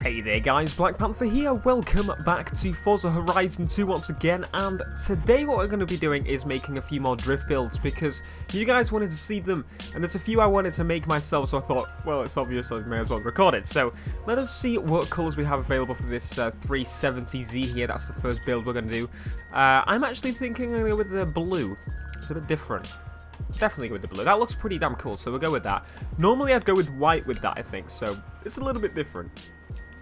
Hey there guys, BlackPanthaa here, welcome back to Forza Horizon 2 once again, and today what we're going to be doing is making a few more drift builds, because you guys wanted to see them, and there's a few I wanted to make myself, so I thought, well, it's obvious I may as well record it. So, let us see what colours we have available for this 370Z here. That's the first build we're going to do. I'm actually thinking I'm going to go with the blue. It's a bit different. Definitely go with the blue. That looks pretty damn cool, so we'll go with that. Normally I'd go with white with that, I think, so it's a little bit different.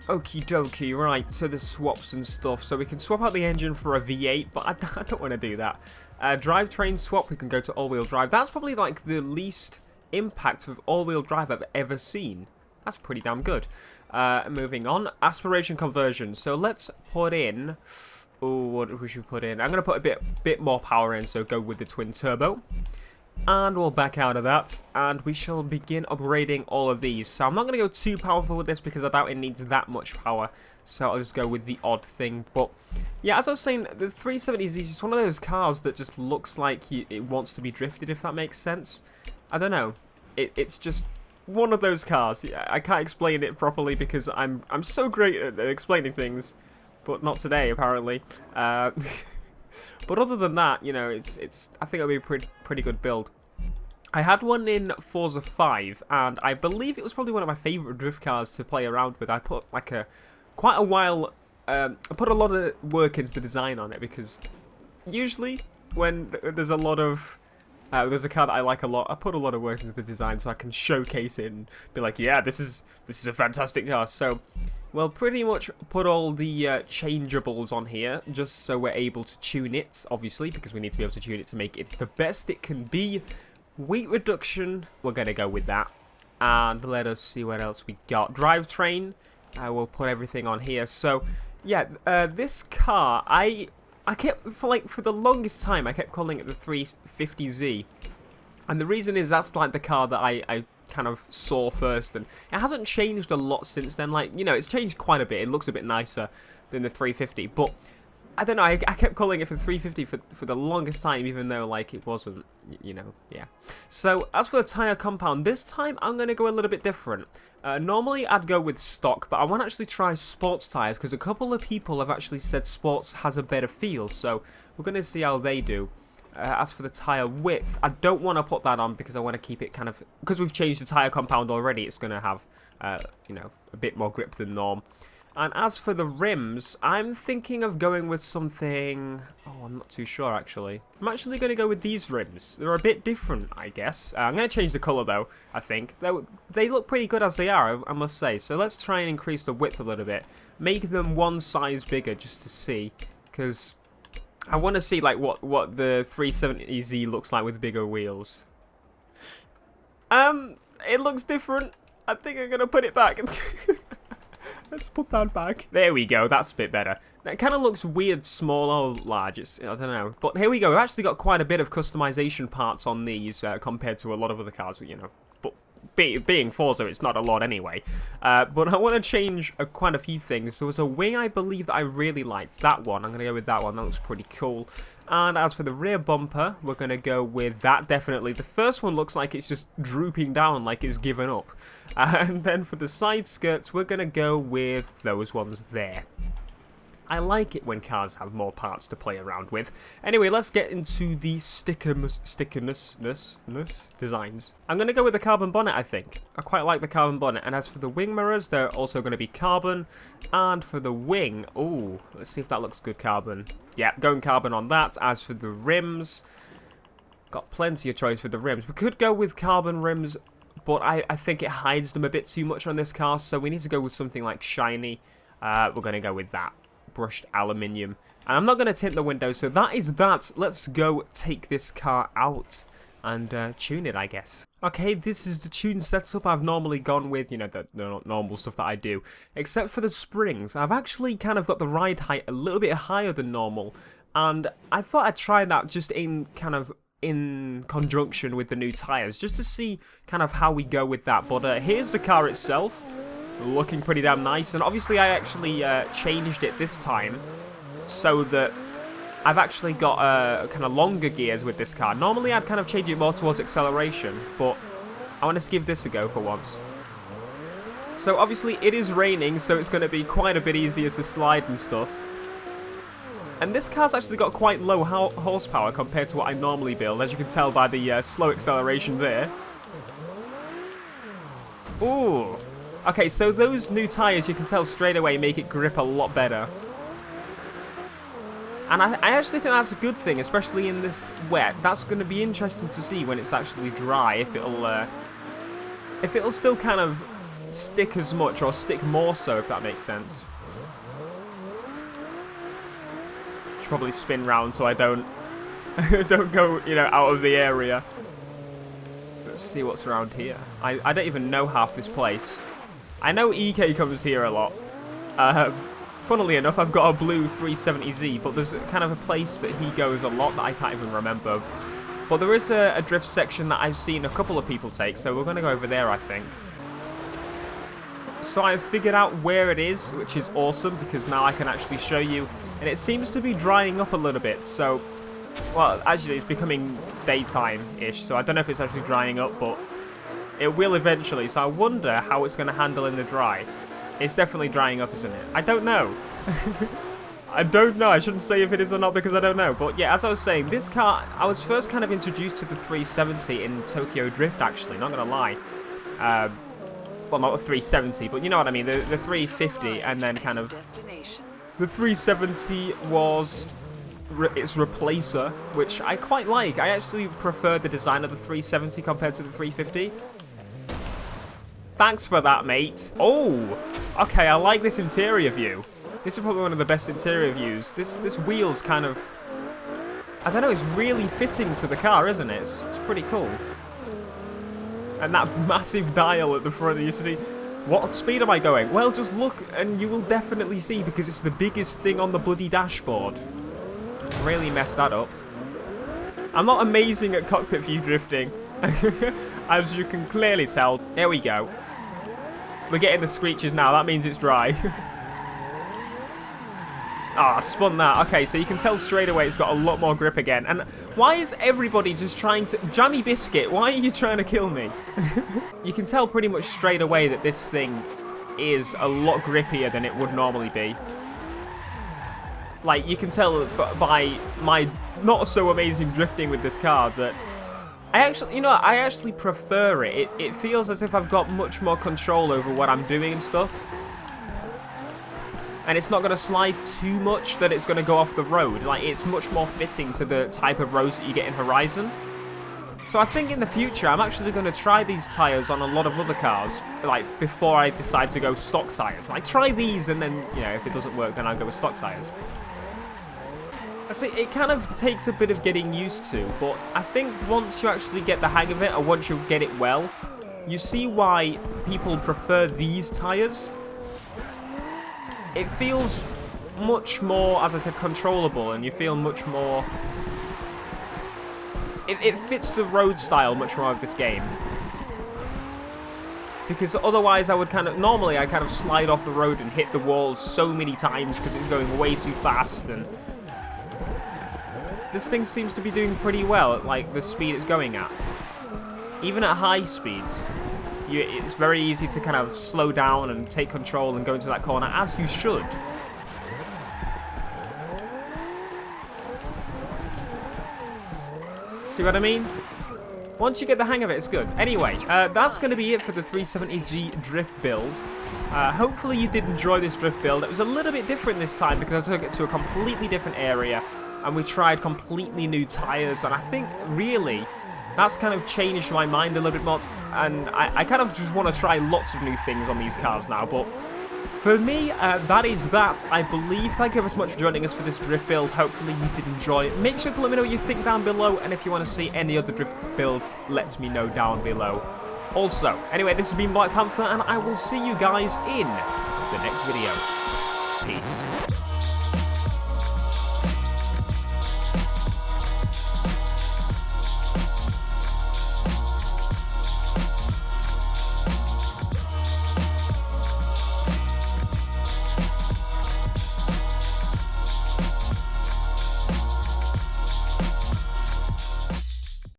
Okie dokie, right, so there's swaps and stuff, so we can swap out the engine for a V8, but I don't want to do that. Drivetrain swap, we can go to all-wheel drive. That's probably like the least impact of all-wheel drive I've ever seen. That's pretty damn good. Moving on, aspiration conversion. So let's put in, what we should put in? I'm going to put a bit more power in, so go with the twin turbo. And we'll back out of that, and we shall begin upgrading all of these. So I'm not going to go too powerful with this because I doubt it needs that much power. So I'll just go with the odd thing. But yeah, as I was saying, the 370Z is just one of those cars that just looks like it wants to be drifted, if that makes sense. I don't know. It's just one of those cars. I can't explain it properly because I'm so great at explaining things, but not today apparently. But other than that, you know, it's I think it'll be a pretty good build. I had one in Forza 5, and I believe it was probably one of my favourite drift cars to play around with. I put like quite a while, I put a lot of work into the design on it, because usually when there's a lot of, there's a car that I like a lot, I put a lot of work into the design so I can showcase it and be like, yeah, this is a fantastic car. So we'll pretty much put all the changeables on here, just so we're able to tune it, obviously, because we need to be able to tune it to make it the best it can be. Weight reduction, we're going to go with that. And let us see what else we got. Drivetrain, we'll put everything on here. So, yeah, this car, I kept, for the longest time, I kept calling it the 350Z. And the reason is that's like the car that I kind of saw first, and it hasn't changed a lot since then. Like, you know, it's changed quite a bit. It looks a bit nicer than the 350, but I don't know, I kept calling it for 350 for the longest time, even though, like, it wasn't, you know, yeah. So, as for the tyre compound, this time I'm going to go a little bit different. Normally I'd go with stock, but I want to actually try sports tyres, because a couple of people have actually said sports has a better feel, so we're going to see how they do. As for the tyre width, I don't want to put that on because I want to keep it kind of, because we've changed the tyre compound already, it's going to have, you know, a bit more grip than norm. And as for the rims, I'm thinking of going with something, I'm not too sure actually. I'm actually going to go with these rims. They're a bit different, I guess. I'm going to change the colour though, I think. They look pretty good as they are, I must say. So let's try and increase the width a little bit. Make them one size bigger just to see, because I want to see like what the 370Z looks like with bigger wheels. It looks different. I think I'm going to put it back. Let's put that back. There we go, that's a bit better. That kind of looks weird, small or large, I don't know. But here we go, we've actually got quite a bit of customization parts on these compared to a lot of other cars, you know. But being Forza, it's not a lot anyway. But I want to change quite a few things. There was a wing, I believe, that I really liked. That one, I'm going to go with that one, that looks pretty cool. And as for the rear bumper, we're going to go with that, definitely. The first one looks like it's just drooping down, like it's given up. And then for the side skirts, we're going to go with those ones there. I like it when cars have more parts to play around with. Anyway, let's get into the stickerness designs. I'm going to go with the carbon bonnet, I think. I quite like the carbon bonnet. And as for the wing mirrors, they're also going to be carbon. And for the wing, ooh, let's see if that looks good carbon. Yeah, going carbon on that. As for the rims, got plenty of choice for the rims. We could go with carbon rims, but I think it hides them a bit too much on this car, so we need to go with something like shiny. We're going to go with that. Brushed aluminium. And I'm not going to tint the windows, so that is that. Let's go take this car out and tune it, I guess. Okay, this is the tune setup I've normally gone with, you know, the normal stuff that I do. Except for the springs. I've actually kind of got the ride height a little bit higher than normal. And I thought I'd try that just in conjunction with the new tyres, just to see kind of how we go with that. But here's the car itself, looking pretty damn nice, and obviously I actually changed it this time so that I've actually got kind of longer gears with this car. Normally I'd kind of change it more towards acceleration, but I want to give this a go for once. So obviously it is raining, so it's going to be quite a bit easier to slide and stuff. And this car's actually got quite low horsepower compared to what I normally build, as you can tell by the slow acceleration there. Ooh. Okay, so those new tyres, you can tell straight away, make it grip a lot better. And I actually think that's a good thing, especially in this wet. That's going to be interesting to see when it's actually dry, if it'll still kind of stick as much, or stick more so, if that makes sense. Should probably spin round so I don't don't go, you know, out of the area. Let's see what's around here. I don't even know half this place. I know EK comes here a lot. Funnily enough, I've got a blue 370Z, but there's kind of a place that he goes a lot that I can't even remember. But there is a drift section that I've seen a couple of people take, so we're going to go over there, I think. So I've figured out where it is, which is awesome, because now I can actually show you. And it seems to be drying up a little bit, so... Well, actually, it's becoming daytime-ish, so I don't know if it's actually drying up, but it will eventually. So I wonder how it's going to handle in the dry. It's definitely drying up, isn't it? I don't know. I don't know. I shouldn't say if it is or not because I don't know. But yeah, as I was saying, this car, I was first kind of introduced to the 370 in Tokyo Drift, actually. Not going to lie. Well, not the 370, but you know what I mean. The 350 and then kind of... The 370 was its replacer, which I quite like. I actually prefer the design of the 370 compared to the 350. Thanks for that, mate. Oh, okay, I like this interior view. This is probably one of the best interior views. This wheel's kind of... I don't know, it's really fitting to the car, isn't it? It's pretty cool. And that massive dial at the front, you see... What speed am I going? Well, just look and you will definitely see, because it's the biggest thing on the bloody dashboard. Really messed that up. I'm not amazing at cockpit view drifting, as you can clearly tell. There we go. We're getting the screeches now. That means it's dry. Ah, spun that. Okay, so you can tell straight away it's got a lot more grip again. And why is everybody just trying to... Jammy Biscuit, why are you trying to kill me? You can tell pretty much straight away that this thing is a lot grippier than it would normally be. Like, you can tell by my not so amazing drifting with this car that... I actually prefer it. It feels as if I've got much more control over what I'm doing and stuff. And it's not going to slide too much that it's going to go off the road. Like, it's much more fitting to the type of roads that you get in Horizon. So I think in the future, I'm actually going to try these tyres on a lot of other cars. Like, before I decide to go stock tyres. Like, try these and then, you know, if it doesn't work, then I'll go with stock tyres. I see, it kind of takes a bit of getting used to. But I think once you actually get the hang of it, or once you get it well, you see why people prefer these tyres. It feels much more, as I said, controllable, and you feel much more... It fits the road style much more of this game. Because otherwise I would normally I kind of slide off the road and hit the walls so many times because it's going way too fast, and... This thing seems to be doing pretty well at, like, the speed it's going at. Even at high speeds. It's very easy to kind of slow down and take control and go into that corner, as you should. See what I mean? Once you get the hang of it, it's good. Anyway, that's going to be it for the 370Z drift build. Hopefully you did enjoy this drift build. It was a little bit different this time because I took it to a completely different area and we tried completely new tyres, and I think, really, that's kind of changed my mind a little bit more. And I kind of just want to try lots of new things on these cars now. But for me, that is that, I believe. Thank you ever so much for joining us for this drift build. Hopefully you did enjoy it. Make sure to let me know what you think down below. And if you want to see any other drift builds, let me know down below. Also, anyway, this has been BlackPanthaa, and I will see you guys in the next video. Peace.